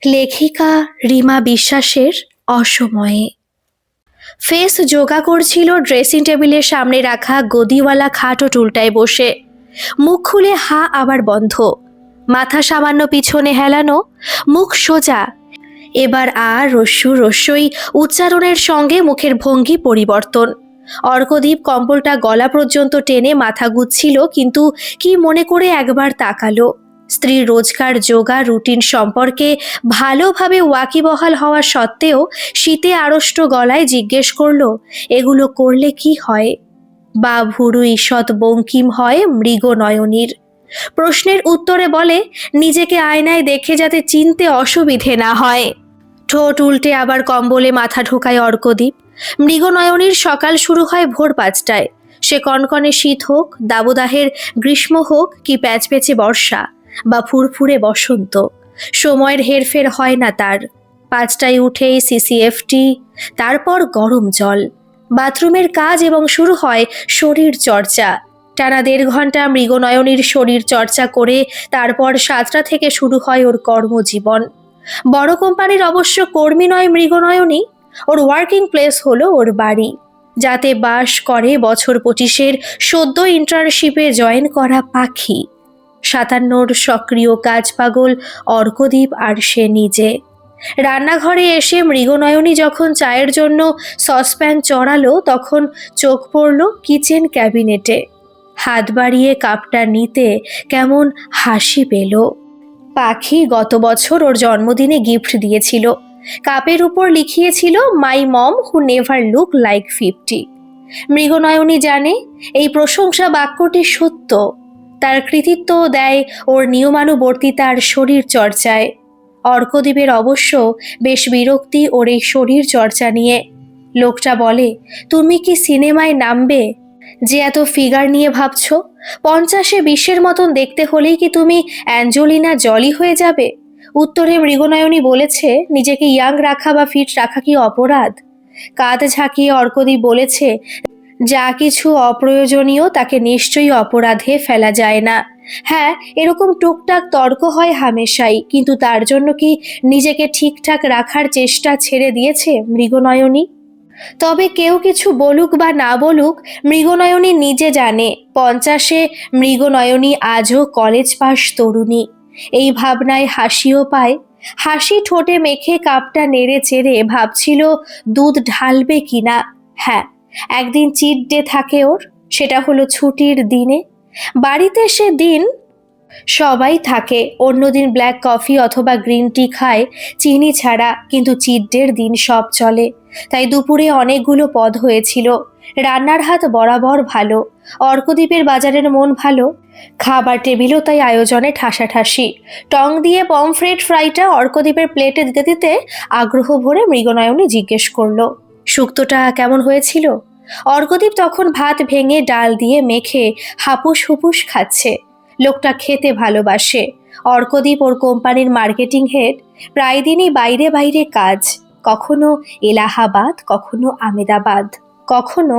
লেখিকা রিমা বিশ্বাসের অসময়ে। ফেস যোগা করছিল ড্রেসিং টেবিলের সামনে রাখা গদিওয়ালা খাটো টুলটায় বসে। মুখ খুলে হা আবার বন্ধ, মাথা সামান্য পিছনে হেলানো, মুখ সোজা। এবার আর রস্যু রস্যই উচ্চারণের সঙ্গে মুখের ভঙ্গি পরিবর্তন। অর্কদীপ কম্বলটা গলা পর্যন্ত টেনে মাথা গুজছিল, কিন্তু কি মনে করে একবার তাকালো। স্ত্রীর রোজকার যোগা রুটিন সম্পর্কে ভালোভাবে ওয়াকিবহাল হওয়া সত্ত্বেও শীতে আড়ষ্ট গলায় জিজ্ঞেস করলো, এগুলো করলে কি হয়? বা ভুরু ঈষৎ বঙ্কিম হয় মৃগনয়নীর। প্রশ্নের উত্তরে বলে, নিজেকে আয়নায় দেখে যাতে চিনতে অসুবিধে না হয়। ঠোঁট উল্টে আবার কম্বলে মাথা ঢোকায় অর্কদীপ। মৃগনয়নীর সকাল শুরু হয় ভোর 5টায়। সে কনকনে শীত হোক, দাবদাহের গ্রীষ্ম হোক, কি প্যাচপ্যাচে বর্ষা বা ফুরফুরে বসন্ত, সময়ের হেরফের হয় না তার। 5টায় উঠেই সিসিএফটি, তারপর গরম জল, বাথরুমের কাজ এবং শুরু হয় শরীর চর্চা। টানা 1.5 ঘন্টা মৃগনয়নীর শরীর চর্চা করে তারপর 7টা থেকে শুরু হয় ওর কর্মজীবন। বড় কোম্পানির অবশ্য কর্মী নয় মৃগনয়নী, ওর ওয়ার্কিং প্লেস হলো ওর বাড়ি, যাতে বাস করে বছর 25-এর সদ্য ইন্টার্নশিপে জয়েন করা পাখি। 57-র সক্রিয় কাজ পাগল অর্কদীপ আর সে নিজে। রান্নাঘরে এসে মৃগনয়নী যখন চায়ের জন্য সসপ্যান চড়ালো, তখন চোখ পড়ল কিচেন ক্যাবিনেটে। হাত বাড়িয়ে কাপটা নিতে কেমন হাসি পেল। পাখি গত বছর ওর জন্মদিনে গিফট দিয়েছিল। কাপের উপর লিখিয়েছিল, মাই মম হু নেভার লুক লাইক 50। মৃগনয়নী জানে এই প্রশংসা বাক্যটি সত্য। তার কৃতিত্ব দেয় ওর নিয়মানুবর্তিতার শরীর চর্চায়। অর্কদীপের অবশ্য বেশ বিরক্তি ওর এই শরীর চর্চা নিয়ে। লোকটা বলে, তুমি কি সিনেমায় নামবে যে এত ফিগার নিয়ে ভাবছ? 50-এ 20-এর মতন দেখতে হলেই কি তুমি অ্যাঞ্জেলিনা জলি হয়ে যাবে? উত্তরে মৃগনয়নী বলেছে, নিজেকে ইয়াং রাখা বা ফিট রাখা কি অপরাধ? কাঁধ ঝাঁকিয়ে অর্কদীপ বলেছে, যা কিছু অপ্রয়োজনীয় তাকে নিশ্চয়ই অপরাধে ফেলা যায় না। হ্যাঁ, এরকম টুকটাক তর্ক হয় হামেশাই, কিন্তু তার জন্য কি নিজেকে ঠিকঠাক রাখার চেষ্টা ছেড়ে দিয়েছে মৃগনয়নী? তবে কেউ কিছু বলুক বা না বলুক, মৃগনয়নী নিজে জানে 50-এ মৃগনয়নী আজও কলেজ পাস তরুণী। এই ভাবনায় হাসিও পায়। হাসি ঠোঁটে মেখে কাপটা নেড়ে চেড়ে ভাবছিল দুধ ঢালবে কিনা। হ্যাঁ, একদিন চিট ডে থাকে ওর, সেটা হলো ছুটির দিনে। বাড়িতে সে দিন সবাই থাকে, অন্যদিন ব্ল্যাক কফি অথবা গ্রিন টি খায় চিনি ছাড়া, কিন্তু চিট ডের দিন সব চলে। তাই দুপুরে অনেকগুলো পদ হয়েছিল। রান্নার হাত বরাবর ভালো, অর্কদীপের বাজারের মন ভালো। খাবার টেবিলও তাই আয়োজনে ঠাসাঠাসি। টং দিয়ে পমফ্রেট ফ্রাইটা অর্কদীপের প্লেটে দিতে দিতে আগ্রহ ভরে মৃগনয়নী জিজ্ঞেস করলো, শুক্তোটা কেমন হয়েছিল? অর্কদীপ তখন ভাত ভেঙে ডাল দিয়ে মেখে হাপুস হুপুস খাচ্ছে। লোকটা খেতে ভালোবাসে। অর্কদীপ ওর কোম্পানির মার্কেটিং হেড। প্রায় দিনই বাইরে বাইরে কাজ, কখনো এলাহাবাদ, কখনো আমেদাবাদ, কখনো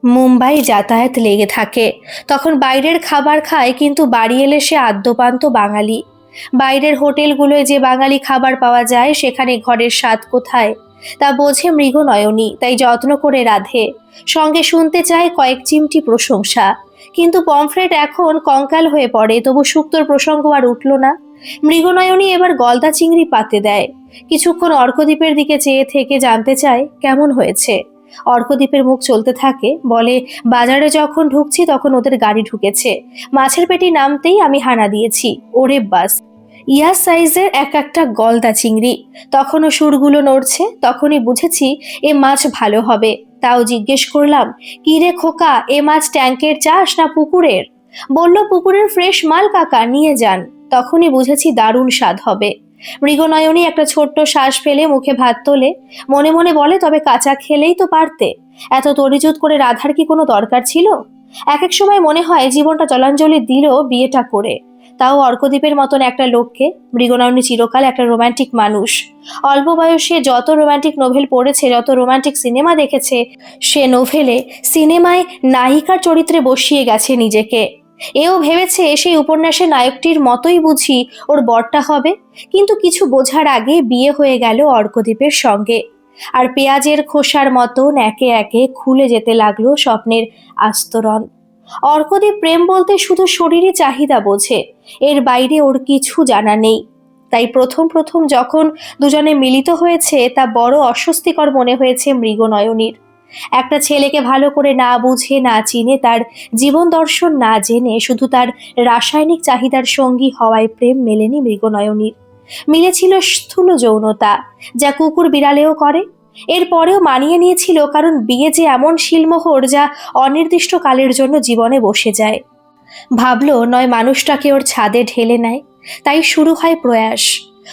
মুম্বাই যাতায়াত লেগে থাকে। তখন বাইরের খাবার খায়, কিন্তু বাড়ি এলে সে আদ্যপান্ত বাঙালি। বাইরের হোটেলগুলোয় যে বাঙালি খাবার পাওয়া যায়, সেখানে ঘরের স্বাদ কোথায় তা বোঝে মৃগনয়নী, তাই যত্ন করে রাঁধে। সঙ্গে শুনতে চায় কয়েক চিমটি প্রশংসা। কিন্তু পমফ্রেট এখন কঙ্কাল হয়ে পড়ে, তবু শুক্তোর প্রসঙ্গ আর উঠল না। মৃগনয়নী এবার গলদা চিংড়ি পাতে দেয়। কিছুক্ষণ অর্কদীপের দিকে চেয়ে থেকে জানতে চায় কেমন হয়েছে। অর্কদীপের মুখ চলতে থাকে, বলে, বাজারে যখন ঢুকছি তখন ওদের গাড়ি ঢুকেছে, মাছের পেটি নামতেই আমি হানা দিয়েছি। ওরে বাস, ইয়া সাইজের এক একটা গলদা চিংড়ি। তখনও সুরগুলো নড়ছে। তখনই বুঝেছি এ মাছ ভালো হবে। তাও জিজ্ঞেস করলাম, কি রে খোকা, এ মাছ ট্যাঙ্কের চাষ না পুকুরের? বলল, পুকুরের ফ্রেশ মাল কাকা, নিয়ে যান। তখনই বুঝেছি দারুণ স্বাদ হবে। মৃগনয়নী একটা ছোট্ট শ্বাস ফেলে মুখে ভাত তোলে। মনে মনে বলে, তবে কাঁচা খেলেই তো পারতে, এত তরিজুত করে রাধার কি কোনো দরকার ছিল? এক এক সময় মনে হয় জীবনটা জলাঞ্জলি দিল বিয়েটা করে, তাও অর্কদীপের মতন একটা লোককে। মৃগনয়নী চিরকাল একটা রোমান্টিক মানুষ। অল্প বয়সে যত রোমান্টিক নোভেল পড়েছে, যত রোমান্টিক সিনেমা দেখেছে, সে নোভেলে সিনেমায় নায়িকার চরিত্রে বসিয়ে গেছে নিজেকে। এও ভেবেছে সেই উপন্যাসের নায়কটির মতোই বুঝি ওর বরটা হবে, কিন্তু কিছু বোঝার আগে বিয়ে হয়ে গেল অর্কদীপের সঙ্গে। আর পেঁয়াজের খোসার মতন একে একে খুলে যেতে লাগলো স্বপ্নের আস্তরণ। অর্কদীপ প্রেম বলতে শুধু শরীরে চাহিদা বোঝে, এর বাইরে ওর কিছু জানা নেই। তাই প্রথম প্রথম যখন দুজনে মিলিত হয়েছে তা বড় অস্বস্তিকর মনে হয়েছে মৃগনয়নীর। একটা ছেলেকে ভালো করে না বুঝে না চিনে, তার জীবন দর্শন না জেনে শুধু তার রাসায়নিক চাহিদার সঙ্গী হওয়ায় প্রেম মেলেনি মৃগনয়নীর। মিলেছিল স্থূল যৌনতা, যা কুকুর বিড়ালেও করে। এরপরেও মানিয়ে নিয়েছিল, কারণ বিয়ে যে এমন শিলমোহর যা অনির্দিষ্টকালের জন্য জীবনে বসে যায়। ভাবলো নয় মানুষটাকে ওর ছাদে ঢেলে নেয়। তাই শুরু হয় প্রয়াস।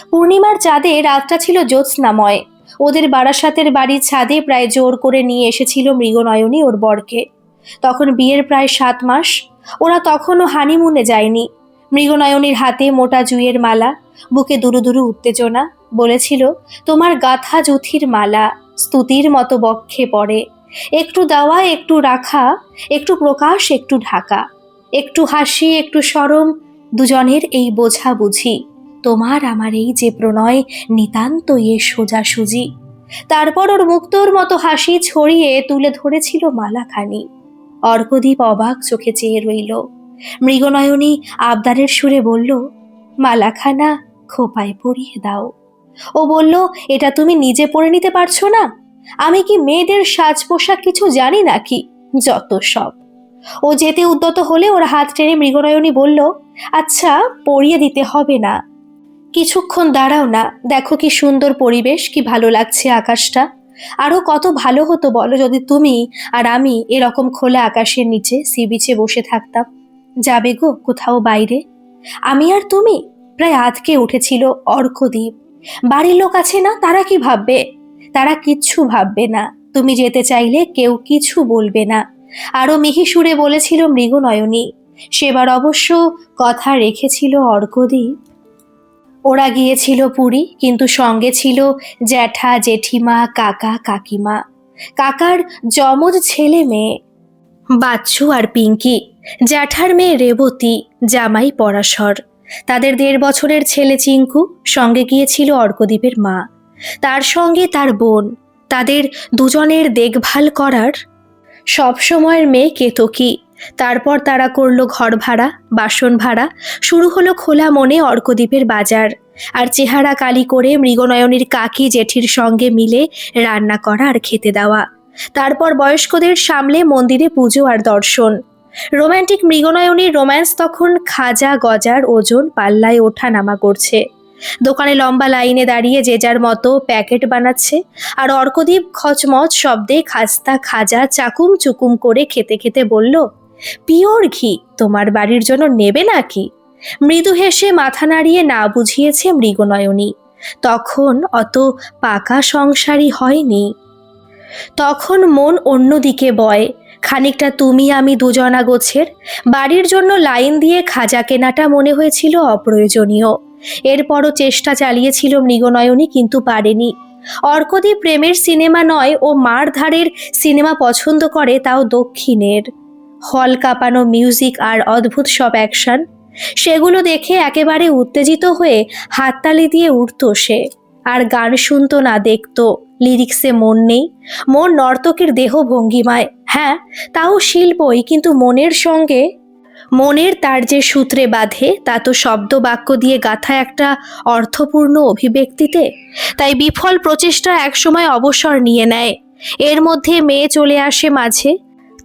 পূর্ণিমার চাঁদে রাতটা ছিল জ্যোৎস্নাময়। ওদের বারাসাতের বাড়ির ছাদে প্রায় জোর করে নিয়ে এসেছিল মৃগনয়নী ওর বরকে। তখন বিয়ের প্রায় 7 মাস। ওরা তখনও হানিমুনে যায়নি। মৃগনয়নীর হাতে মোটা জুঁইয়ের মালা, বুকে দুরু দুরু উত্তেজনা। বলেছিল, তোমার গাথা জুথির মালা স্তুতির মতো বক্ষে পড়ে, একটু দেওয়া একটু রাখা, একটু প্রকাশ একটু ঢাকা, একটু হাসি একটু শরম, দুজনের এই বোঝা বুঝি, তোমার আমার এই যে প্রণয় নিতান্ত এ সোজাসুজি। তারপর ওর মুক্তোর মতো হাসি ছড়িয়ে তুলে ধরেছিল মালাখানি। অর্কদীপ অবাক চোখে চেয়ে রইল। মৃগনয়নী আবদারের সুরে বলল, মালাখানা খোপায় পরিয়ে দাও। ও বলল, এটা তুমি নিজে পরে নিতে পারছো না? আমি কি মেয়েদের সাজ পোশাক কিছু জানি নাকি? যত সব। ও যেতে উদ্যত হলে ওর হাত টেনে মৃগনয়নী বলল, আচ্ছা পরিয়ে দিতে হবে না, কিছুক্ষণ দাঁড়াও না, দেখো কি সুন্দর পরিবেশ, কি ভালো লাগছে আকাশটা। আরো কত ভালো হতো বলো যদি তুমি আর আমি এরকম খোলা আকাশের নিচে সি বিচে বসে থাকতাম। যাবে গো কোথাও বাইরে? আমি আর তুমি? প্রায় আঁতকে উঠেছিল অর্কদীপ। বাড়ির লোক আছে না, তারা কি ভাববে? তারা কিচ্ছু ভাববে না। তুমি যেতে চাইলে কেউ কিছু বলবে না। আরো মিহি সুরে বলেছিল মৃগনয়নী। সেবার অবশ্য কথা রেখেছিল অর্কদীপ। ওরা গিয়েছিল পুরী, কিন্তু সঙ্গে ছিল জ্যাঠা জেঠিমা কাকা কাকিমা, কাকার যমজ ছেলে মেয়ে বাচ্চু আর পিঙ্কি, জ্যাঠার মেয়ে রেবতী, জামাই পরাশর, তাদের 1.5 বছরের ছেলে চিঙ্কু, সঙ্গে গিয়েছিল অর্কদীপের মা, তার সঙ্গে তার বোন, তাদের দুজনের দেখভাল করার সব সময়ের মেয়ে কেতকী। তারপর তারা করলো ঘর ভাড়া, বাসন ভাড়া, শুরু হলো খোলা মনে অর্কদীপের বাজার। আর চেহারা কালি করে মৃগনয়নীর কাকি জেঠির সঙ্গে মিলে রান্না করা আর খেতে দেওয়া। তারপর বয়স্কদের সামলে মন্দিরে পুজো আর দর্শন। রোম্যান্টিক মৃগনয়নীর রোম্যান্স তখন খাজা গজার ওজন পাল্লায় ওঠা নামা করছে। দোকানে লম্বা লাইনে দাঁড়িয়ে যে যার মতো প্যাকেট বানাচ্ছে, আর অর্কদীপ খচমচ শব্দে খাস্তা খাজা চাকুম চুকুম করে খেতে খেতে বলল, পিওর ঘি, তোমার বাড়ির জন্য নেবে নাকি? মৃদু হেসে মাথা নাড়িয়ে না বুঝিয়েছে মৃগনয়নী। তখন অত পাকা সংসারই হয়নি। তখন মন অন্যদিকে বয়। খানিকটা তুমি আমি দুজনা গোছের বাড়ির জন্য লাইন দিয়ে খাজা কেনাটা মনে হয়েছিল অপ্রয়োজনীয়। এরপরও চেষ্টা চালিয়েছিল মৃগনয়নী, কিন্তু পারেনি। অর্কদীপ প্রেমের সিনেমা নয়, ও মারধারের সিনেমা পছন্দ করে, তাও দক্ষিণের। হল কাঁপানো মিউজিক আর অদ্ভুত সব অ্যাকশন, সেগুলো দেখে একেবারে উত্তেজিত হয়ে হাততালি দিয়ে উঠত সে। আর গান শুনতো না, দেখতো। লিরিক্সে মন নেই, মন নর্তকের দেহ ভঙ্গিমায়। হ্যাঁ, তাও শিল্পই, কিন্তু মনের সঙ্গে মনের তার যে সূত্রে বাঁধে তা তো শব্দ বাক্য দিয়ে গাঁথা একটা অর্থপূর্ণ অভিব্যক্তিতে। তাই বিফল প্রচেষ্টা একসময় অবসর নিয়ে নেয়। এর মধ্যে মেয়ে চলে আসে মাঝে।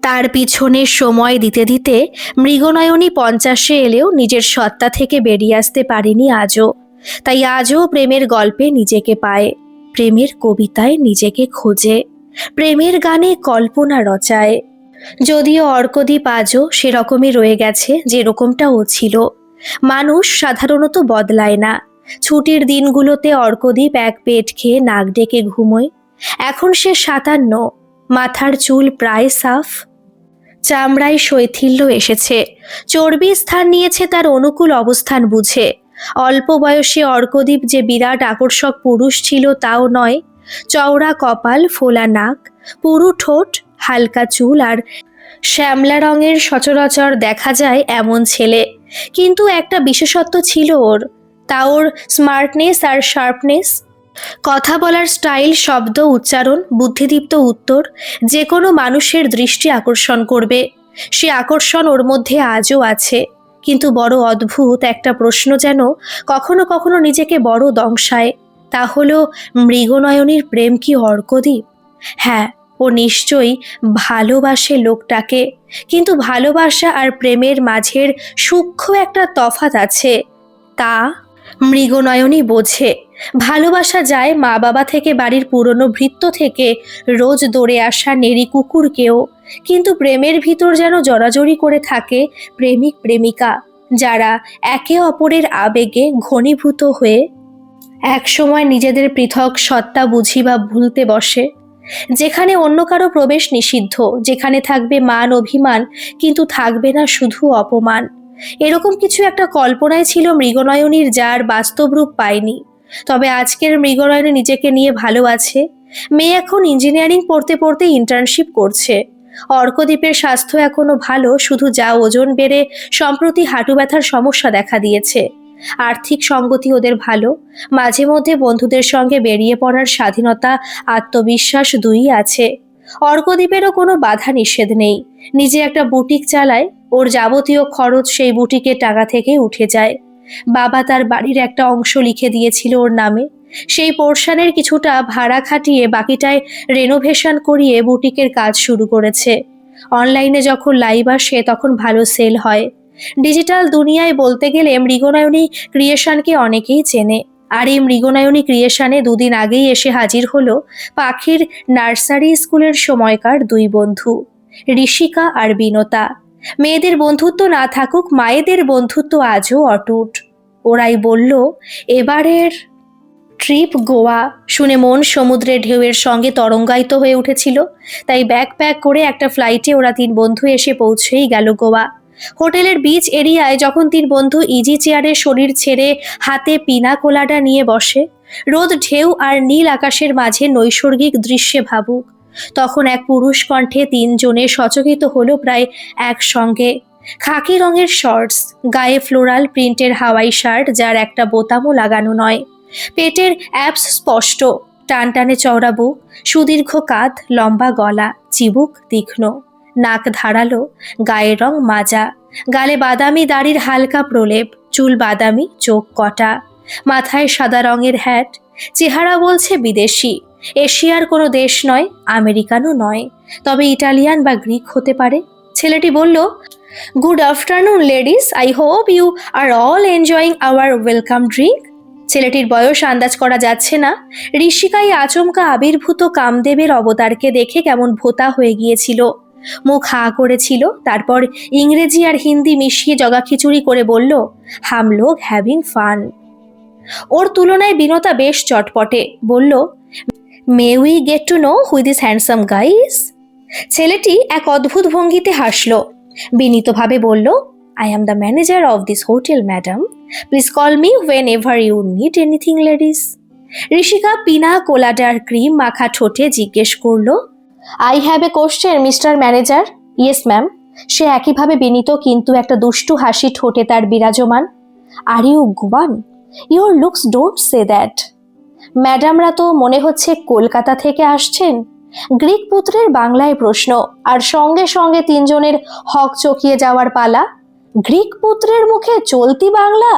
তার পিছনে সময় দিতে দিতে মৃগনয়নী 50-এ এলেও নিজের সত্তা থেকে বেরিয়ে আসতে পারেনি আজও। তাই আজও প্রেমের গল্পে নিজেকে পায়, প্রেমের কবিতায় নিজেকে খোঁজে, প্রেমের গানে কল্পনা রচায়। যদিও অর্কদীপ আজও সেরকমই রয়ে গেছে যেরকমটা ও ছিল। মানুষ সাধারণত বদলায় না। ছুটির দিনগুলোতে অর্কদীপ এক পেট খেয়ে নাক ডেকে ঘুমোয়। এখন সে 57, মাথার চুল প্রায় সাফ, চামড়ায় শৈথিল্য এসেছে, চর্বি স্থান নিয়েছে তার অনুকূল অবস্থান বুঝে। অল্প বয়সে অর্কদীপ যে বিরাট আকর্ষক পুরুষ ছিল তাও নয়। চওড়া কপাল, ফোলা নাক, পুরু ঠোঁট, হালকা চুল আর শ্যামলা রঙের সচরাচর দেখা যায় এমন ছেলে, কিন্তু একটা বিশেষত্ব ছিল ওর, তা ওর স্মার্টনেস আর শার্পনেস। কথা বলার স্টাইল, শব্দ উচ্চারণ, বুদ্ধিদীপ্ত উত্তর যে কোনো মানুষের দৃষ্টি আকর্ষণ করবে। সে আকর্ষণ ওর মধ্যে আজও আছে, কিন্তু বড় অদ্ভুত একটা প্রশ্ন যেন কখনো কখনো নিজেকে বড় দংশায়। তা হলো, মৃগনয়নীর প্রেম কি অর্কদ্বীপ? হ্যাঁ, ও নিশ্চয়ই ভালোবাসে লোকটাকে, কিন্তু ভালোবাসা আর প্রেমের মাঝের সূক্ষ্ম একটা তফাৎ আছে, তা মৃগনয়নী বোঝে। ভালোবাসা যায় মা বাবা থেকে, বাড়ির পুরনো ভৃত্য থেকে, রোজ দৌড়ে আসা নেড়ি কুকুরকেও, কিন্তু প্রেমের ভিতর যেন জড়াজড়ি করে থাকে প্রেমিক প্রেমিকা, যারা একে অপরের আবেগে ঘনীভূত হয়ে একসময় নিজেদের পৃথক সত্তা বুঝি বা ভুলতে বসে। যেখানে অন্য কারো প্রবেশ নিষিদ্ধ, যেখানে থাকবে মান অভিমান, কিন্তু থাকবে না শুধু অপমান। এরকম কিছু একটা কল্পনায় ছিল মৃগনয়নীর, যার বাস্তব রূপ পায়নি। তবে আজকের মৃগনয়নী নিজেকে নিয়ে ভালো আছে। মেয়ে এখন ইঞ্জিনিয়ারিং পড়তে পড়তে ইন্টার্নশিপ করছে। অর্কদ্বীপের স্বাস্থ্য এখনো ভালো, শুধু যা ওজন বেড়ে সম্প্রতি হাঁটু ব্যথার সমস্যা দেখা দিয়েছে। আর্থিক সঙ্গতি ওদের ভালো, মাঝে মধ্যে বন্ধুদের সঙ্গে বেরিয়ে পড়ার স্বাধীনতা, আত্মবিশ্বাস দুইই আছে। অর্কদ্বীপেরও কোনো বাধা নিষেধ নেই, নিজে একটা বুটিক চালায়, ওর যাবতীয় খরচ সেই বুটিকের টাকা থেকেই উঠে যায়। বাবা তার বাড়ির একটা অংশ লিখে দিয়েছিল ওর নামে, সেই পোর্শনের কিছুটা ভাড়া খাটিয়ে বাকিটায় রেনোভেশন করিয়ে বুটিকের কাজ শুরু করেছে। অনলাইনে যখন লাইভ আসে তখন ভালো সেল হয়। ডিজিটাল দুনিয়ায় বলতে গেলে মৃগনয়নী ক্রিয়েশনকে অনেকেই চেনে। আর এই মৃগনয়নী ক্রিয়েশনে দুদিন আগেই এসে হাজির হলো পাখির নার্সারি স্কুলের সময়কার দুই বন্ধু, ঋষিকা আর বিনতা। মেয়েদের বন্ধুত্ব না থাকুক, মায়েদের বন্ধুত্ব আজও অটুট। ওরাই বলল এবারের ট্রিপ গোয়া। শুনে মন সমুদ্রের ঢেউয়ের সঙ্গে তরঙ্গায়িত হয়ে উঠেছিল। তাই ব্যাগ প্যাক করে একটা ফ্লাইটে ওরা তিন বন্ধু এসে পৌঁছেই গেল গোয়া। হোটেলের বিচ এরিয়ায় যখন তিন বন্ধু ইজি চেয়ারে শরীর ছেড়ে হাতে পিনা কোলাডা নিয়ে বসে, রোদ, ঢেউ আর নীল আকাশের মাঝে নৈসর্গিক দৃশ্যে ভাবুক, তখন এক পুরুষ কণ্ঠে তিনজনে সচকিত হলো প্রায় একসঙ্গে। খাকি রঙের শর্টস, গায়ে ফ্লোরাল প্রিন্টের হাওয়াই শার্ট যার একটা বোতামও লাগানো নয়, পেটের অ্যাবস স্পষ্ট, টানটানে চওড়া বুক, সুদীর্ঘ কাঁধ, লম্বা গলা, চিবুক তীক্ষ্ণ, নাক ধারালো, গায়ের রং মাজা, গালে বাদামি দাড়ির হালকা প্রলেপ, চুল বাদামি, চোখ কটা, মাথায় সাদা রঙের হ্যাট। চেহারা বলছে বিদেশি, এশিয়ার কোনো দেশ নয়, আমেরিকানও নয়, তবে ইটালিয়ান বা গ্রিক হতে পারে। ছেলেটি বলল, good afternoon ladies, I hope you are all enjoying our welcome drink. ছেলেটির বয়স আন্দাজ করা যাচ্ছে না। ঋষিকাই আচমকা আবির্ভূত কামদেবের অবতারকে দেখে কেমন ভোতা হয়ে গিয়েছিল, মুখ হাঁ করেছিল, তারপর ইংরেজি আর হিন্দি মিশিয়ে জগাখিচুড়ি করে বলল, হাম লোগ হ্যাভিং ফান। ওর তুলনায় বিনতা বেশ চটপটে, বলল, মে we get to know who this handsome guys. ছেলেটি এক অদ্ভুত ভঙ্গিতে হাসল, বিনীতভাবে বলল, I am the manager of this hotel, madam. Please call me whenever you need anything, ladies. Rishika পিনা কোলাডার ক্রিম মাখা ঠোঁটে জিজ্ঞেস করল, I have a question, mister manager. Yes ma'am. সে একইভাবে বিনীত, কিন্তু একটা দুষ্টু হাসি ঠোঁটে তার বিরাজমান। Are you Goan? Your looks don't say that. ম্যাডামরা তো মনে হচ্ছে কলকাতা থেকে আসছেন। গ্রিক পুত্রের বাংলায় প্রশ্ন, আর সঙ্গে সঙ্গে তিনজনের হক চকিয়ে যাওয়ার পালা। গ্রিক পুত্রের মুখে চলতি বাংলা!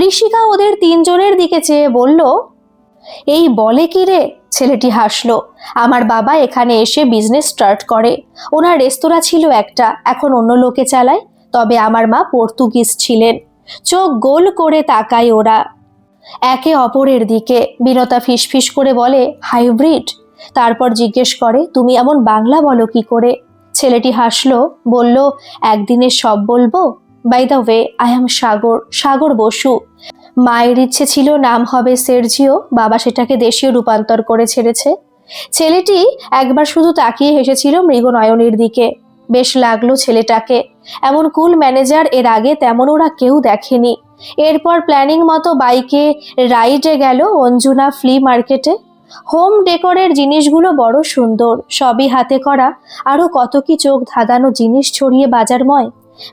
ঋষিকা ওদের তিনজনের দিকে চেয়ে বলল, এই বলে কি রে? ছেলেটি হাসল, আমার বাবা এখানে এসে বিজনেস স্টার্ট করে। ওনার রেস্তোরাঁ ছিল একটা, এখন অন্য লোকে চালায়, তবে আমার মা পর্তুগিজ ছিলেন। চোখ গোল করে তাকায় ওরা একে অপরের দিকে। বিনতা ফিসফিস করে বলে, হাইব্রিড। তারপর জিজ্ঞেস করে, তুমি এমন বাংলা বলো কি করে? ছেলেটি হাসলো, বলল, একদিনে সব বলবো। By the way, I am Sagar, Sagar Basu. মায়ের ইচ্ছে ছিল নাম হবে সের্জিও, বাবা সেটাকে দেশীয় রূপান্তর করে ছেড়েছে। ছেলেটি একবার শুধু তাকিয়ে হেসেছিল মৃগনয়নীর দিকে। বেশ লাগলো ছেলেটাকে, এমন কুল ম্যানেজার এর আগে তেমন ওরা কেউ দেখেনি। এরপর প্ল্যানিং মতো বাইকে রাইডে গেল অঞ্জুনা ফ্লি মার্কেটে। হোম ডেকোরের জিনিসগুলো বড় সুন্দর, সবই হাতে করা। আরো কত কি চোখ ধাঁধানো জিনিস ছড়িয়ে বাজারময়।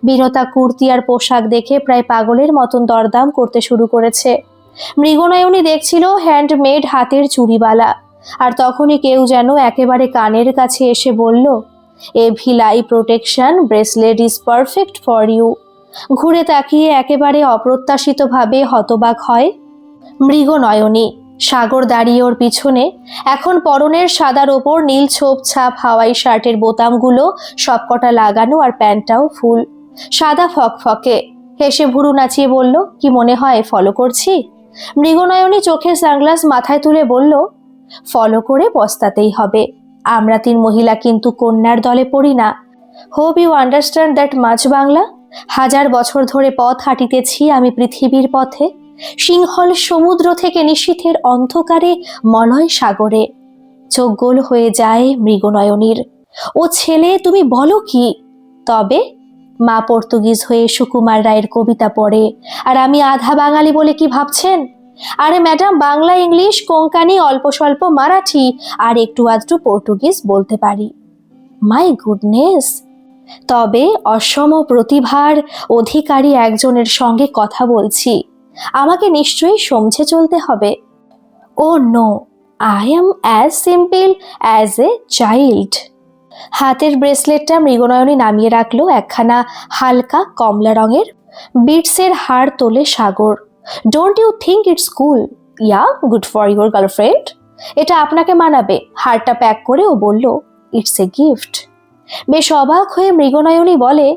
বিনতা কুর্তি আর পোশাক দেখে প্রায় পাগলের মতন দরদাম করতে শুরু করেছে। মৃগনয়নী দেখছিল হ্যান্ডমেড হাতের চুড়িবালা। আর তখনই কেউ যেন একেবারে কানের কাছে এসে বলল, evil eye protection bracelet is perfect for you. ঘুরে তাকিয়ে একেবারে অপ্রত্যাশিতভাবে হতবাক হয় মৃগনয়নী। সাগর দাঁড়িয়ে ওর পিছনে। এখন পরনের সাদার ওপর নীল ছোপ ছাপ হাওয়াই শার্টের বোতামগুলো সবকটা লাগানো, আর প্যান্টটাও ফুল সাদা ফকফকে। হেসে ভুরু নাচিয়ে বলল, কি মনে হয় ফলো করছি? মৃগনয়নী চোখের সানগ্লাস মাথায় তুলে বলল, ফলো করে পস্তাতেই হবে। আমরা 3 মহিলা কিন্তু কন্যার দলে পড়ি না। Hope you understand that much Bangla. 1000 বছর ধরে পথ হাঁটিতেছি আমি পৃথিবীর পথে, সিংহল সমুদ্র থেকে নিশীথের অন্ধকারে মলয় সাগরে। চোখ গোল হয়ে যায় মৃগনয়নীর। ও ছেলে, তুমি বলো কি? তবে মা পর্তুগিজ হয়ে সুকুমার রায়ের কবিতা পড়ে, আর আমি আধা বাঙালি বলে কি ভাবছেন? আরে ম্যাডাম, বাংলা, ইংলিশ, কোঙ্কানি, অল্প স্বল্প মারাঠি আর একটু আধটু পর্তুগিজ বলতে পারি। My goodness! তবে অসম প্রতিভার অধিকারী একজনের সঙ্গে কথা বলছি, আমাকে নিশ্চয়ই সমঝে চলতে হবে। Oh no, I am as simple as a child. হাতের ব্রেসলেটটা মৃগনয়নী নামিয়ে রাখলো। একখানা হালকা কমলা রঙের বিটসের হার তোলে Sagar. Don't you think it's cool? Yeah, good for your girlfriend. এটা আপনাকে মানাবে। হারটা প্যাক করে ও বলল, ইটস এ গিফট। বেশ অবাক হয়ে মৃগনয়নী বলে,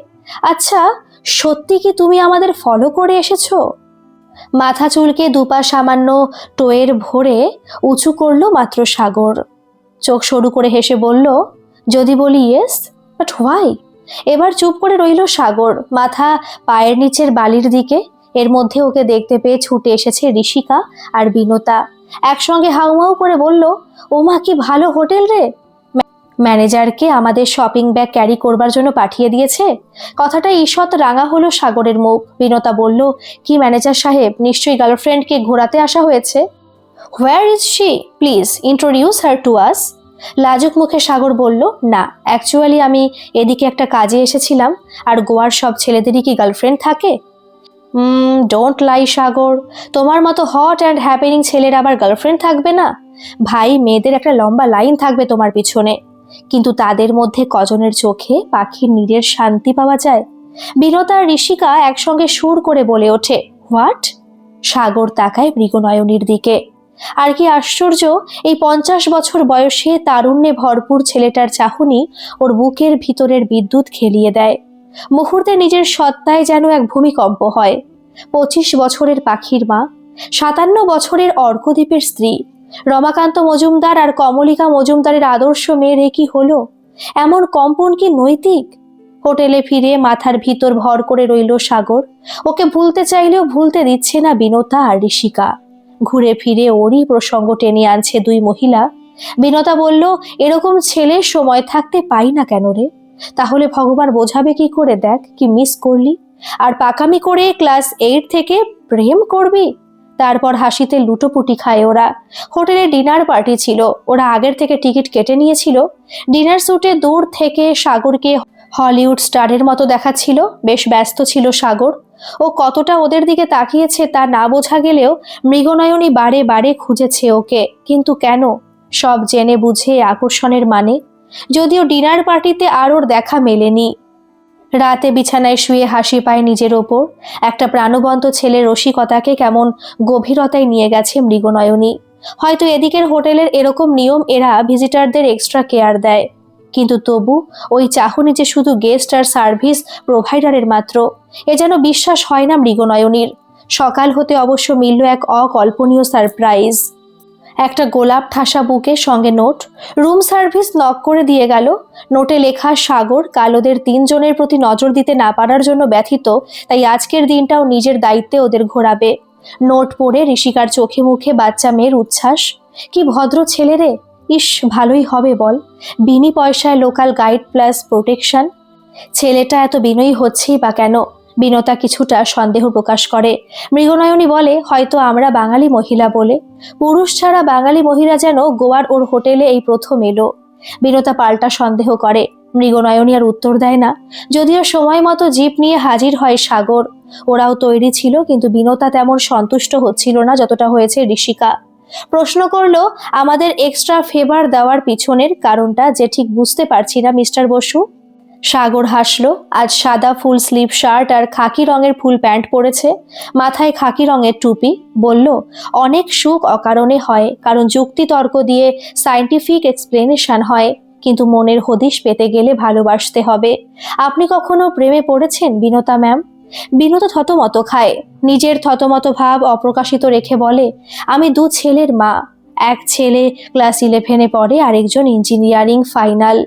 আচ্ছা, সত্যি কি তুমি আমাদের ফলো করে এসেছো? মাথা চুলকে দুপা সামান্য টোয়ের ভরে উঁচু করলো মাত্র সাগর। চোখ সরু করে হেসে বলল, যদি বলি ইয়েস, বাট হোয়াই? এবার চুপ করে রইল সাগর, মাথা পায়ের নিচের বালির দিকে। এর মধ্যে ওকে দেখতে পেয়ে ছুটে এসেছে ঋষিকা আর বিনতা। একসঙ্গে হাউমাউ করে বলল, ওমা, কি ভালো হোটেল রে! ম্যানেজারকে আমাদের শপিং ব্যাগ ক্যারি করবার জন্য পাঠিয়ে দিয়েছে। কথাটা ঈষৎ রাঙা হলো সাগরের মুখ। বিনতা বলল, কি ম্যানেজার সাহেব, নিশ্চয়ই গার্লফ্রেন্ডকে ঘোরাতে আসা হয়েছে। Where is she? Please introduce her to us. লাজুক মুখে সাগর বলল, না, অ্যাকচুয়ালি আমি এদিকে একটা কাজে এসেছিলাম। আর গোয়ার সব ছেলেদেরই কি গার্লফ্রেন্ড থাকে? ডোন্ট লাই সাগর, তোমার মতো হট অ্যান্ড হ্যাপেনিং ছেলের আবার গার্লফ্রেন্ড থাকবে না? ভাই, মেয়েদের একটা লম্বা লাইন থাকবে তোমার পিছনে, কিন্তু তাদের মধ্যে কজনের চোখে পাখির নীড়ের শান্তি পাওয়া যায়? বিনতা আর ঋষিকা একসঙ্গে সুর করে বলে ওঠে, হোয়াট? সাগর তাকায় মৃগনয়নীর দিকে। আর কি আশ্চর্য, এই 50 বছর বয়সে তারুণ্যে ভরপুর ছেলেটার চাহনি ওর বুকের ভিতরের বিদ্যুৎ খেলিয়ে দেয়। মুহূর্তে নিজের সত্তায় যেন এক ভূমিকম্প হয়। 25 বছরের পাখির মা, 57 বছরের অর্কদ্বীপের স্ত্রী, রমাকান্ত মজুমদার আর কমলিকা মজুমদারের আদর্শ মেয়ের কি হলো? এমন কম্পন কি নৈতিক? হোটেলে ফিরে মাথার ভিতর ভর করে রইল সাগর। ওকে ভুলতে চাইলেও ভুলতে দিচ্ছে না বিনতা আর ঋষিকা। ঘুরে ফিরে ওরই প্রসঙ্গ টেনে আনছে 2 মহিলা। বিনতা বলল, এরকম ছেলে সময় থাকতে পাই না কেন রে? তাহলে ভগবান বোঝাবে কি করে? দেখ কি মিস করলি। আর পাকামি করে ক্লাস 8 থেকে প্রেম করবি? তারপর হাসিতে লুটোপুটি খায় ওরা। হোটেলে ডিনার পার্টি ছিল, ওরা আগের থেকে টিকিট কেটে নিয়েছিল। ডিনার স্যুটে দূর থেকে সাগরকে হলিউড স্টারের মতো দেখাচ্ছিল। বেশ ব্যস্ত ছিল সাগর। ও কতটা ওদের দিকে তাকিয়েছে তা না বোঝা গেলেও মৃগনয়নী বারে বারে খুঁজেছে ওকে, কিন্তু কেন? সব জেনে বুঝে আকর্ষণের মানে। যদিও ডিনার পার্টিতে আর ওর দেখা মেলেনি। রাতে বিছানায় শুয়ে হাসি পায় নিজের ওপর। একটা প্রাণবন্ত ছেলের রসিকতাকে কেমন গভীরতায় নিয়ে গেছে মৃগনয়নী। হয়তো এদিকের হোটেলের এরকম নিয়ম, এরা ভিজিটারদের এক্সট্রা কেয়ার দেয়, কিন্তু তবু ওই চাহনি যে শুধু গেস্ট আর সার্ভিস প্রোভাইডারের মাত্র, এ যেন বিশ্বাস হয় না মৃগনয়নীর। সকাল হতে অবশ্য মিলল এক অকল্পনীয় সারপ্রাইজ। একটা গোলাপ ঠাসা বুকের সঙ্গে নোট। রুম সার্ভিস নক করে দিয়ে গেল। নোটে লেখা, সাগর কালোদের 3 জনের প্রতি নজর দিতে না পারার জন্য ব্যথিত, তাই আজকের দিনটাও নিজের দায়িত্বে ওদের ঘোরাবে। নোট পড়ে ঋষিকার চোখে মুখে বাচ্চা মেয়ের উচ্ছ্বাস। কি ভদ্র ছেলে রে! ইস, ভালোই হবে বল, বিনি পয়সায় লোকাল গাইড প্লাস প্রোটেকশন। ছেলেটা এত বিনয়ী হচ্ছেই বা কেন? বিনতা কিছুটা সন্দেহ প্রকাশ করে। মৃগনয়নী বলে, হয়তো আমরা বাঙালি মহিলা বলে। পুরুষ ছাড়া বাঙালি মহিলা যেন গোয়ার ওর হোটেলে এই প্রথম এলো। বিনতা পাল্টা সন্দেহ করে। মৃগনয়নী আর উত্তর দেয় না। যদিও সময় মতো জিপ নিয়ে হাজির হয় সাগর। ওরাও তৈরি ছিল, কিন্তু বিনতা তেমন সন্তুষ্ট হচ্ছিল না যতটা হয়েছে ঋষিকা। প্রশ্ন করলো, আমাদের এক্সট্রা ফেভার দেওয়ার পিছনের কারণটা যে ঠিক বুঝতে পারছি না মিস্টার বসু। সাগর হাসলো। আজ সাদা ফুল স্লিভ শার্ট আর খাকি রঙের ফুল প্যান্ট পরেছে, মাথায় খাকি রঙের টুপি। বলল, অনেক সুখ অকারণে হয়, কারণ যুক্তি তর্ক দিয়ে সায়েন্টিফিক এক্সপ্লেনেশন হয়, কিন্তু মনের হদিশ পেতে গেলে ভালোবাসতে হবে। আপনি কখনো প্রেমে পড়েছেন বিনতা ম্যাম? বিনতা থতমত খায়। নিজের থতমত ভাব অপ্রকাশিত রেখে বলে, আমি 2 ছেলের মা। এক ছেলে ক্লাস 11-এ পড়ে, আরেকজন ইঞ্জিনিয়ারিং ফাইনাল।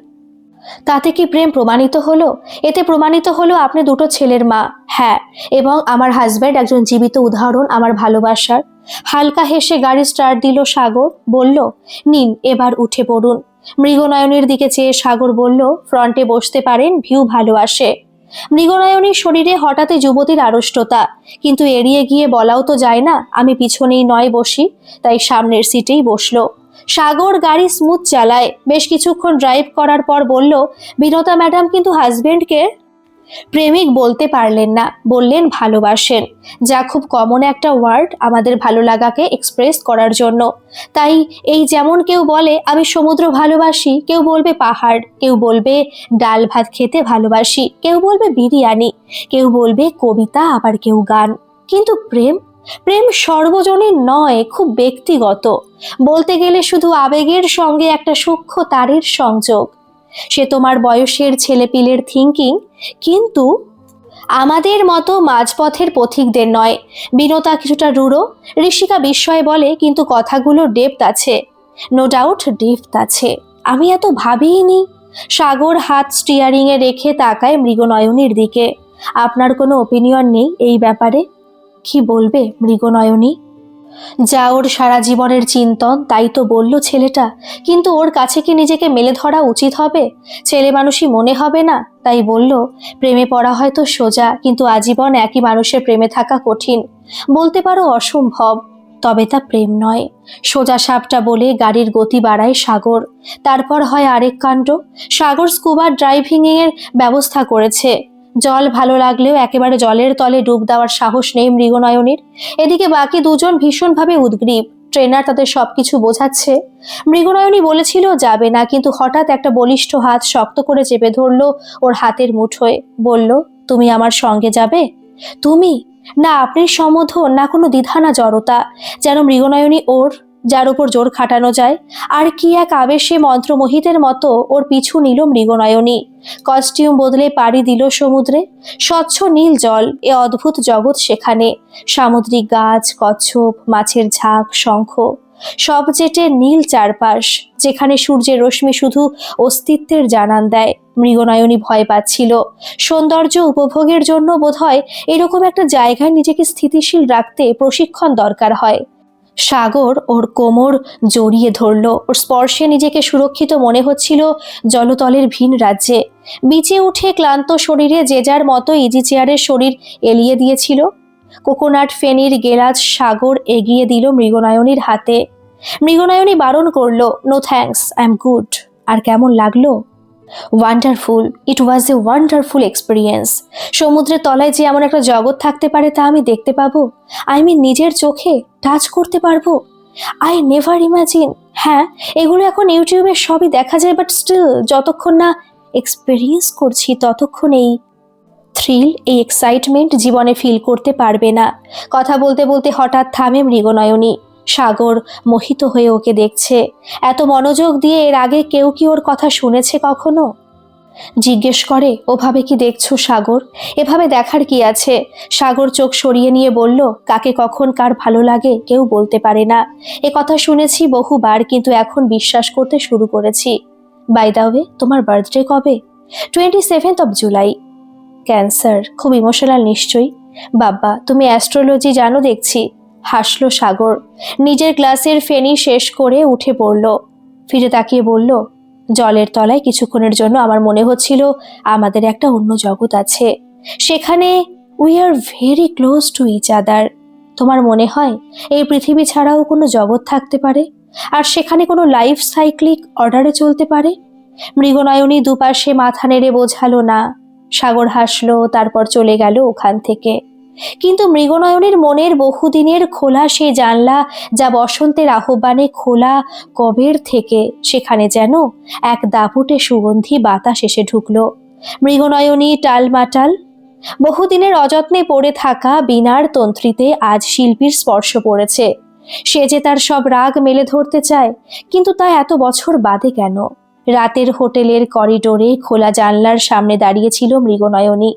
তাতে কি প্রেম প্রমাণিত হলো? এতে প্রমাণিত হলো আপনি 2টো ছেলের মা। হ্যাঁ, এবং আমার হাজব্যান্ড একজন জীবিত উদাহরণ আমার ভালোবাসার। হালকা হেসে গাড়ি স্টার্ট দিল সাগর। বলল, নিন, এবার উঠে পড়ুন। মৃগনয়নীর দিকে চেয়ে সাগর বলল, ফ্রন্টে বসতে পারেন, ভিউ ভালো আসে। মৃগনয়নীর শরীরে হঠাৎই যুবতীর আড়ষ্টতা, কিন্তু এড়িয়ে গিয়ে বলাও তো যায় না আমি পিছনেই নয় বসি, তাই সামনের সিটেই বসলো। সাগর গাড়ি স্মুথ চালায়। বেশ কিছুক্ষণ ড্রাইভ করার পর বলল, বিনতা ম্যাডাম কিন্তু হাজবেন্ডকে প্রেমিক বলতে পারলেন না, বললেন ভালোবাসেন, যা খুব কমন একটা ওয়ার্ড আমাদের ভালো লাগাকে এক্সপ্রেস করার জন্য। তাই এই যেমন কেউ বলে আমি সমুদ্র ভালোবাসি, কেউ বলবে পাহাড়, কেউ বলবে ডাল ভাত খেতে ভালোবাসি, কেউ বলবে বিরিয়ানি, কেউ বলবে কবিতা, আবার কেউ গান। কিন্তু প্রেম, প্রেম সর্বজনীন নয়, খুব ব্যক্তিগত। বলতে গেলে শুধু আবেগের সঙ্গে একটা সূক্ষ্ম তারের সংযোগ। সে তোমার বয়সের ছেলেপিলের থিঙ্কিং, কিন্তু আমাদের মতো মাঝপথের পথিকদের নয়। বিনতা কিছুটা রূঢ়। ঋষিকা বিস্ময়ে বলে, কিন্তু কথাগুলো ডেপথ আছে। নো ডাউট ডেপথ আছে, আমি এত ভাবিনি। সাগর হাত স্টিয়ারিংয়ে রেখে তাকায় মৃগনয়নীর দিকে। আপনার কোনো ওপিনিয়ন নেই এই ব্যাপারে? কি বলবে মৃগনয়নী? যা ওর সারা জীবনের চিন্তন তাই তো বলল ছেলেটা, কিন্তু ওর কাছে কি নিজেকে মেলে ধরা উচিত হবে? ছেলে মানুষই মনে হবে না, তাই বলল, প্রেমে পড়া হয়তো সোজা, কিন্তু আজীবন একই মানুষের প্রেমে থাকা কঠিন, বলতে পারো অসম্ভব। তবে তা প্রেম নয়। সোজা সাপটা বলে গাড়ির গতি বাড়ায় সাগর। তারপর হয় আরেক কাণ্ড। সাগর স্কুবা ড্রাইভিং এর ব্যবস্থা করেছে। জল ভালো লাগলেও একেবারে জলের তলে ডুব দেওয়ার সাহস নেই মৃগনয়নীর। এদিকে বাকি দুজন ভীষণভাবে উদ্গ্রীব। ট্রেনার তাদের সবকিছু বোঝাচ্ছে। মৃগনয়নী বলেছিল যাবে না, কিন্তু হঠাৎ একটা বলিষ্ঠ হাত শক্ত করে চেপে ধরলো ওর হাতের মুঠোয়। বলল, তুমি আমার সঙ্গে যাবে? তুমি? না আপনি সম্বোধন, না কোনো দ্বিধা না জড়তা, যেন মৃগনয়নী ওর, যার উপর জোর খাটানো যায়। আর কি এক আবেশে মন্ত্রমোহিতের মতো ওর পিছু নিল মৃগনয়নী। কস্টিউম বদলে পাড়ি দিল সমুদ্রে। স্বচ্ছ নীল জল, এ অদ্ভুত জগৎ সেখানে। সামুদ্রিক গাছ, কচ্ছপ, মাছের ঝাঁক, শঙ্খ, সব জেটে নীল চারপাশ, যেখানে সূর্যের রশ্মি শুধু অস্তিত্বের জানান দেয়। মৃগনয়নী ভয় পাচ্ছিল। সৌন্দর্য উপভোগের জন্য বোধহয় এরকম একটা জায়গায় নিজেকে স্থিতিশীল রাখতে প্রশিক্ষণ দরকার হয়। সাগর ওর কোমর জড়িয়ে ধরল। ওর স্পর্শে নিজেকে সুরক্ষিত মনে হচ্ছিল জলতলের ভিন রাজ্যে। বিচে উঠে ক্লান্ত শরীরে যে যার মতো ইজি চেয়ারের শরীর এলিয়ে দিয়েছিল। কোকোনাট ফেনির গেলাস সাগর এগিয়ে দিল মৃগনয়নীর হাতে। মৃগনয়নী বারণ করলো, no thanks, I am good. আর কেমন লাগলো? Wonderful, it was a wonderful experience. সমুদ্রের তলায় যে এমন একটা জগৎ থাকতে পারে তা আমি দেখতে পাবো, আই মিন নিজের চোখে টাচ করতে পারবো। I never imagine. হ্যাঁ, এগুলো এখন ইউটিউবে সবই দেখা যায়, বাট স্টিল যতক্ষণ না এক্সপিরিয়েন্স করছি ততক্ষণ এই থ্রিল, এই এক্সাইটমেন্ট জীবনে ফিল করতে পারবে না। কথা বলতে বলতে হঠাৎ থামে মৃগনয়নী। সাগর মোহিত হয়ে ওকে দেখছে। এত মনোযোগ দিয়ে এর আগে কেউ কি ওর কথা শুনেছে কখনো? জিজ্ঞেস করে, ওভাবে কি দেখছো সাগর? এভাবে দেখার কি আছে? সাগর চোখ সরিয়ে নিয়ে বলল, কাকে কখন কার ভালো লাগে কেউ বলতে পারে না। এ কথা শুনেছি বহুবার, কিন্তু এখন বিশ্বাস করতে শুরু করেছি। বাই দ্য ওয়ে, তোমার বার্থডে কবে? 27th of July। ক্যান্সার, খুব ইমোশনাল নিশ্চয়ই। বাবা, তুমি অ্যাস্ট্রোলজি জানো দেখছি। হাসলো সাগর। নিজের গ্লাসের ফেনি শেষ করে উঠে পড়ল। ফিরে তাকিয়ে বলল, জলের তলায় কিছুক্ষণের জন্য আমার মনে হচ্ছিল আমাদের একটা অন্য জগৎ আছে। সেখানে we are very close to each other. তোমার মনে হয় এই পৃথিবী ছাড়াও কোনো জগৎ থাকতে পারে, আর সেখানে কোনো লাইফ সাইক্লিক অর্ডারে চলতে পারে? মৃগনয়নী দুপাশে মাথা নেড়ে বোঝালো না। সাগর হাসলো, তারপর চলে গেল ওখান থেকে। কিন্তু মৃগনয়নের মনের বহুদিনের খোলা সেই জানলা, যা বসন্তের আহ্বানে খোলা কবের থেকে, সেখানে যেন এক দাপুটে সুগন্ধি বাতাস এসে ঢুকলো। মৃগনয়নী টালমাটাল, বহুদিনের অযত্নে পড়ে থাকা বীণার তন্ত্রীতে আজ শিল্পীর স্পর্শ পড়েছে। সে যে তার সব রাগ মেলে ধরতে চায়, কিন্তু তা এত বছর বাদে কেন? রাতের হোটেলের করিডোরে খোলা জানলার সামনে দাঁড়িয়েছিল মৃগনয়নী।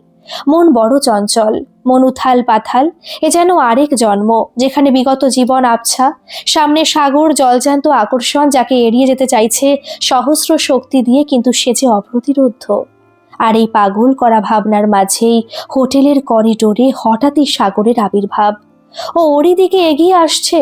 মন বড় চঞ্চল, মন উথাল পাথাল। এ যেন আরেক জন্ম, যেখানে বিগত জীবন আবছা, সামনে সাগর, জলজান্ত আকর্ষণ, যাকে এড়িয়ে যেতে চাইছে সহস্র শক্তি দিয়ে, কিন্তু সে যে অপ্রতিরোধ্য। আর এই পাগল করা ভাবনার মাঝেই হোটেলের করিডোরে হঠাৎই সাগরের আবির্ভাব। ও ওরই দিকে এগিয়ে আসছে।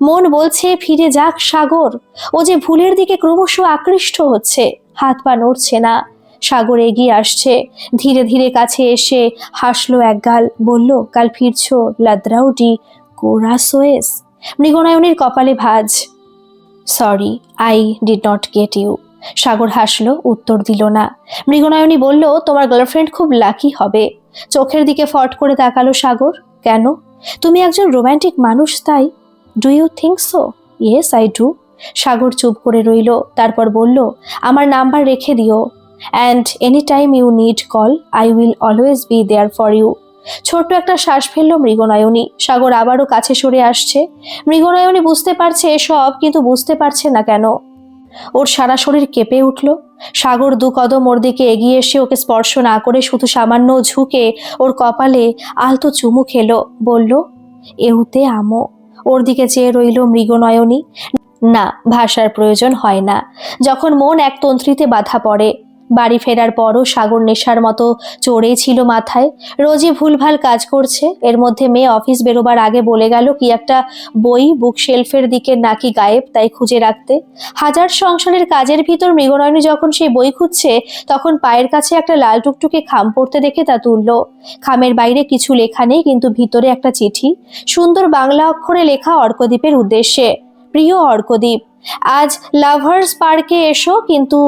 মন বলছে ফিরে যাক সাগর। ও যে ভুলের দিকে ক্রমশ আকৃষ্ট হচ্ছে, হাত পা নড়ছে না। সাগর এগিয়ে আসছে, ধীরে ধীরে কাছে এসে হাসলো একগাল, বলল, কাল ফিরছো লাদ্রাউডি কোরাসোয়েস। মৃগনয়নের কপালে ভাঁজ। Sorry, I did not get you. Sagar হাসলো, উত্তর দিল না। মৃগনয়নী বলল, তোমার গার্লফ্রেন্ড খুব লাকি হবে। চোখের দিকে ফট করে তাকালো সাগর। কেন? তুমি একজন রোম্যান্টিক মানুষ, তাই? Do you think so? Yes I do. Sagar চুপ করে রইল, তারপর বলল, আমার নাম্বার রেখে দিও, and any time you need call, I will always be there for you. ছোট্ট একটা শ্বাস ফেলল মৃগনয়নী। সাগর আবারও কাছে সরে আসছে। মৃগনয়নী বুঝতে পারছে এসব, কিন্তু বুঝতে পারছে না কেন। ওর সারা শরীর কেঁপে উঠল। সাগর দু কদম ওর দিকে এগিয়ে এসে ওকে স্পর্শ না করে শুধু সামান্য ঝুঁকে ওর কপালে আলতো চুমু খেলো, বলল, এউতে আমো। ওর দিকে চেয়ে রইল মৃগনয়নী। না, ভাষার প্রয়োজন হয় না যখন মন এক তন্ত্রীতে বাধা পড়ে। বাড়ি ফেরার পরও সাগর নেশার মতো চড়েই ছিল মাথায়। রোজই ভুলভাল কাজ করছে। এর মধ্যে মেয়ে অফিস বেরোবার আগে বলে গেল কি একটা বই বুকশেলফের দিকে নাকি গায়েব, তাই খুঁজে রাখতে। হাজার সংসারের কাজের ভিতর মৃগনয়নী যখন সেই বই খুঁজছে, তখন পায়ের কাছে একটা লাল টুকটুকে খাম পড়তে দেখে তা তুলল। খামের বাইরে কিছু লেখা নেই, কিন্তু ভিতরে একটা চিঠি, সুন্দর বাংলা অক্ষরে লেখা, অর্কদ্বীপের উদ্দেশ্যে। প্রিয় অর্কদ্বীপ, আজ লাভার্স পার্কে এসো, কিন্তু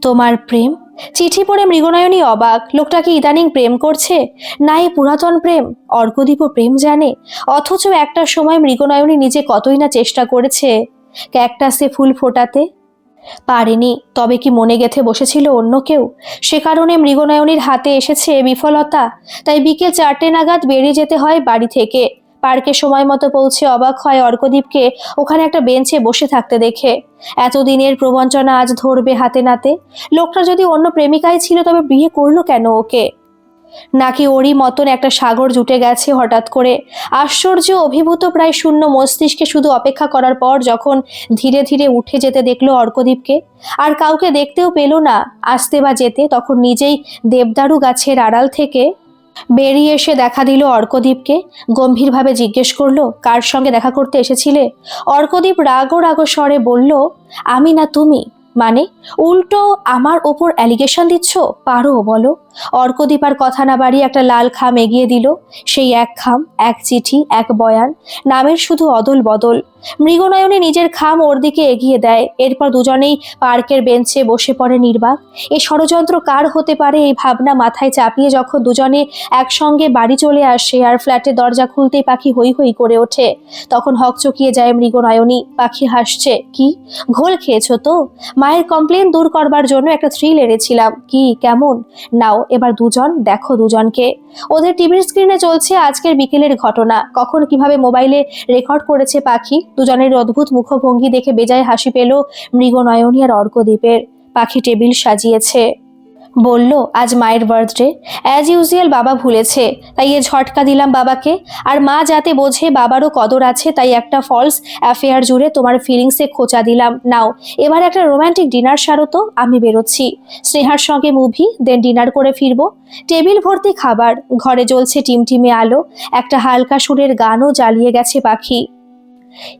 তোমার প্রেম। চিঠি পড়ে মৃগনয়নী অবাক। লোকটা কি ইদানিং প্রেম করছে? না এই পুরাতন প্রেম? অর্কদ্বীপও প্রেম জানে? অথচ একটা সময় মৃগনয়নী নিজে কতই না চেষ্টা করেছে ক্যাকটাসে ফুল ফোটাতে, পারেনি। তবে কি মনে গেঁথে বসেছিল অন্য কেউ? সে কারণে মৃগনয়নীর হাতে এসেছে বিফলতা। তাই বিকেল 4টে নাগাদ বেরিয়ে যেতে হয় বাড়ি থেকে। পার্কে সময় মতো পৌঁছে অবাক হয় অর্কদ্বীপকে ওখানে একটা বেঞ্চে বসে থাকতে দেখে। এতদিনের প্রবঞ্চনা আজ ধরবে হাতে নাতে। লোকটা যদি অন্য প্রেমিকাই ছিল, তবে বিয়ে করলো কেন ওকে? নাকি ওরই মতন একটা সাগর জুটে গেছে হঠাৎ করে? আশ্চর্য অভিভূত প্রায় শূন্য মস্তিষ্কে শুধু অপেক্ষা করার পর যখন ধীরে ধীরে উঠে যেতে দেখলো অর্কদ্বীপকে, আর কাউকে দেখতেও পেল না আসতে বা যেতে, তখন নিজেই দেবদারু গাছের আড়াল থেকে বেরিয়ে এসে দেখা দিল অর্কদ্বীপকে। গম্ভীরভাবে জিজ্ঞেস করলো, কার সঙ্গে দেখা করতে এসেছিলে? অর্কদ্বীপ রাগো রাগো স্বরে বলল, আমি না তুমি। মানে? উল্টো আমার ওপর অ্যালিগেশন দিচ্ছ? পারো বলো। অর্কদ্বীপ আর কথা না বাড়িয়ে একটা লাল খাম এগিয়ে দিল। সেই এক খাম, এক চিঠি, এক বয়ান, নামের শুধু অদল বদল। মৃগনয়নী নিজের খাম ওর দিকে এগিয়ে দেয়। এরপর দুজনেই পার্কের বেঞ্চে বসে পড়ে নির্বাক। এই ষড়যন্ত্র কার হতে পারে, এই ভাবনা মাথায় চাপিয়ে যখন দুজনে একসঙ্গে বাড়ি চলে আসে আর ফ্ল্যাটের দরজা খুলতেই পাখি হই হই করে ওঠে, তখন হকচকিয়ে যায় মৃগনয়নী। পাখি হাসছে। কি ঘোল খেয়েছো তো? মায়ের কমপ্লেন দূর করবার জন্য একটা থ্রিল এনেছিলাম। কি কেমন? নাও এবার দুজন দেখো দুজনকে। ওদের টিভির স্ক্রিনে চলছে আজকের বিকেলের ঘটনা। কখন কিভাবে মোবাইলে রেকর্ড করেছে পাখি। দুজনের অদ্ভুত মুখভঙ্গি দেখে বেজায় হাসি পেল মৃগনয়নী আর অর্কদ্বীপের। পাখি টেবিল সাজিয়েছে। বলল, আজ মায়ের বার্থডে। অ্যাজ ইউজুয়াল বাবা ভুলেছে, তাই এ ঝটকা দিলাম বাবাকে। আর মা যাতে বোঝে বাবারও কদর আছে, তাই একটা ফলস অ্যাফেয়ার জুড়ে তোমার ফিলিংসে খোঁচা দিলাম। নাও এবার একটা রোম্যান্টিক ডিনার সারো তো, আমি বেরোচ্ছি। স্নেহার সঙ্গে মুভি, দেন ডিনার করে ফিরবো। টেবিল ভর্তি খাবার, ঘরে জ্বলছে টিমটিমে আলো, একটা হালকা সুরের গানও জ্বালিয়ে গেছে পাখি।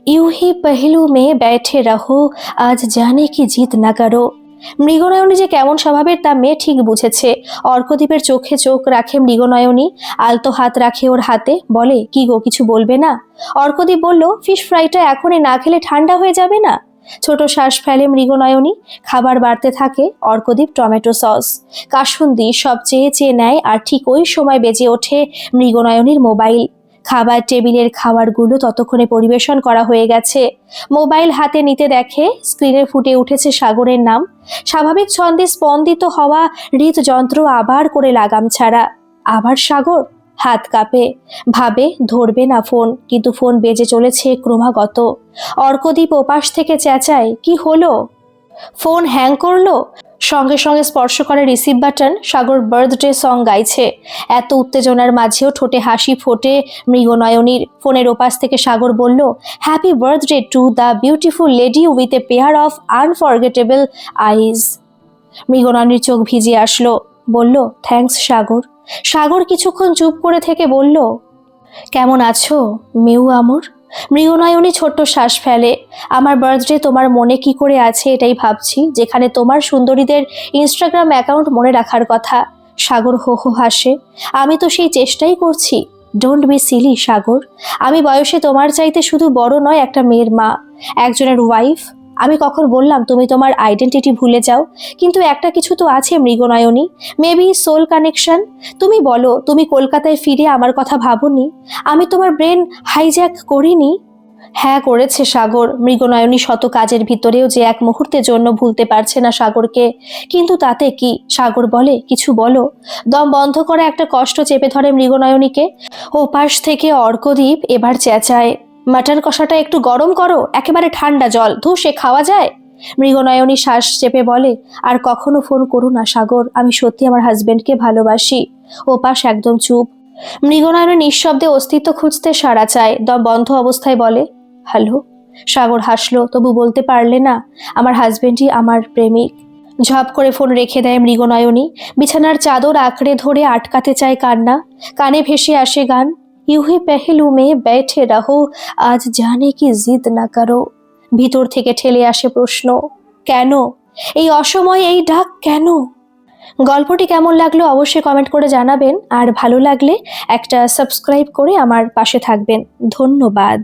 यूं ही पहलू में बैठे रहो, आज जाने की जिद न करो, মৃগনয়নী যে কেমন স্বভাবের তা মেয়ে ঠিক বুঝেছে। অর্কদীপের চোখে চোখ রাখে মৃগনয়নী, আলতো হাত রাখে ওর হাতে, বলে, কি গো, কিছু বলবে না? অর্কদীপ বলল, ফিশ ফ্রাইটা এখনই না খেলে ঠান্ডা হয়ে যাবে না? ছোট শ্বাস ফেলে মৃগনয়নী। খাবার বাড়তে থাকে। অর্কদীপ টমেটো সস, কাসুন্দি সব চেয়ে চেয়ে নেয়, আর ঠিক ওই সময় বেজে ওঠে মৃগনয়নীর মোবাইল। খাবার টেবিলের খাবারগুলো ততক্ষণে পরিবেশন করা হয়ে গেছে। মোবাইল হাতে নিতে দেখে স্ক্রিনে ফুটে উঠেছে সাগরের নাম। স্বাভাবিক ছন্দে স্পন্দিত হওয়া হৃদযন্ত্র আবার করে লাগাম ছাড়া। আবার সাগর? হাত কাঁপে, ভাবে ধরবে না ফোন, কিন্তু ফোন বেজে চলেছে ক্রমাগত। অর্কদীপ ওপাশ থেকে চেঁচায়, কি হলো? ফোন হ্যাং করলো? সঙ্গে সঙ্গে স্পর্শ করে রিসিভ বাটন। সাগর বার্থডে সং গাইছে। এত উত্তেজনার মাঝেও ঠোঁটে হাসি ফোটে মৃগনয়নীর। ফোনের ওপাশ থেকে সাগর বলল, happy birthday to the beautiful lady with a pair of unforgettable eyes. মৃগনয়নীর চোখ ভিজে আসলো। বলল, থ্যাঙ্কস সাগর। সাগর কিছুক্ষণ চুপ করে থেকে বলল, কেমন আছো মেউ আমর? মৃগনয়নী ছোট্ট শ্বাস ফেলে। আমার বার্থডে তোমার মনে কি করে আছে এটাই ভাবছি, যেখানে তোমার সুন্দরীদের ইনস্টাগ্রাম অ্যাকাউন্ট মনে রাখার কথা। সাগর হো হো হাসে। আমি তো সেই চেষ্টাই করছি। ডোন্ট বি সিলি সাগর। আমি বয়সে তোমার চাইতে শুধু বড় নয়, একটা মেয়ের মা, একজনের ওয়াইফ। আমি কখন বললাম তুমি তোমার আইডেন্টিটি ভুলে যাও? কিন্তু একটা কিছু তো আছে মৃগনয়নী, মেবি সোল কানেকশন। তুমি বলো, তুমি কলকাতায় ফিরে আমার কথা ভাবোনি? আমি তোমার ব্রেন হাইজ্যাক করিনি? হ্যাঁ করেছে সাগর। মৃগনয়নী শত কাজের ভিতরেও যে এক মুহূর্তের জন্য ভুলতে পারছে না সাগরকে। কিন্তু তাতে কি? সাগর বলে, কিছু বলো। দম বন্ধ করে একটা কষ্ট চেপে ধরে মৃগনয়নীকে। ওপাশ থেকে অর্কদীপ এবার চেঁচায়, মাটন কষাটা একটু গরম করো, একেবারে ঠান্ডা জল, ধুসে খাওয়া যায়? মৃগনয়নী শ্বাস চেপে বলে, আর কখনো ফোন করো না সাগর, আমি সত্যি আমার হাজবেন্ডকে ভালোবাসি। ওপাশ একদম চুপ। মৃগনয়নী নিঃশব্দে অস্তিত্ব খুঁজতে সাড়া চায়। দম বন্ধ অবস্থায় বলে, হ্যালো। সাগর হাসলো, তবু বলতে পারলে না, আমার হাজবেন্ডই আমার প্রেমিক। ঝপ করে ফোন রেখে দেয় মৃগনয়নী। বিছানার চাদর আঁকড়ে ধরে আটকাতে চায় কান্না। কানে ভেসে আসে গান, ইউহি পেহেলু মে बैठे रहो আজ জানে কি জিদ না করো। ভিতর থেকে ঠেলে আসে প্রশ্ন, কেন? এই অসময়ে এই ডাক কেন? গল্পটি কেমন লাগলো অবশ্যই কমেন্ট করে জানাবেন, আর ভালো লাগলে একটা সাবস্ক্রাইব করে আমার পাশে থাকবেন। ধন্যবাদ।